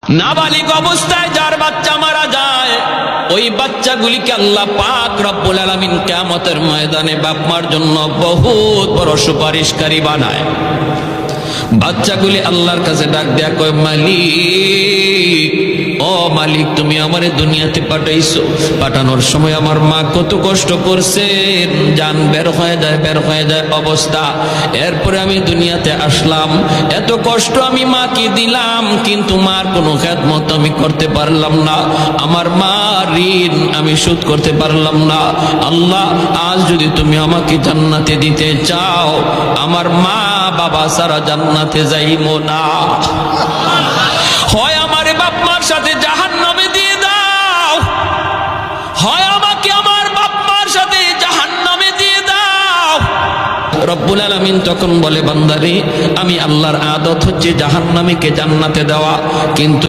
নাবালিগ অবস্থায় যার বাচ্চা মারা যায়, ওই বাচ্চাগুলিকে আল্লাহ পাক রব্বুল আলামিন কিয়ামতের ময়দানে বাপ মার জন্য বহুত বড় সুপারিশকারী বানায়। বাচ্চাগুলি আল্লাহর কাছে ডাক দেয়া কয়, মালিক, ও মালিক, তুমি আমারে দুনিয়াতে পাঠাইছো, পাঠানোর সময় আমার মা কত কষ্ট করছেন, জান বের হয়ে যায় অবস্থা। এরপরে আমি দুনিয়াতে আসলাম, এত কষ্ট আমি মাকে দিলাম, কিন্তু মার কোনো খেদমত আমি করতে পারলাম না, আমার মা ঋণ আমি শোধ করতে পারলাম না। আল্লাহ, আজ যদি তুমি আমাকে জান্নাতে দিতে চাও, আমার মা বাবা সারা জান্নাতে যাইবো না, হয় আমারে বাপ মার সাথে জাহান্নামে দিয়ে দাও, হয় আমাকে আমার বাপ মার সাথে জাহান্নামে দিয়ে দাও। রব্বুল আলামিন তখন বলে, বান্দারে, আমি আল্লাহর আদত হচ্ছে জাহান্নামীকে জান্নাতে দেওয়া, কিন্তু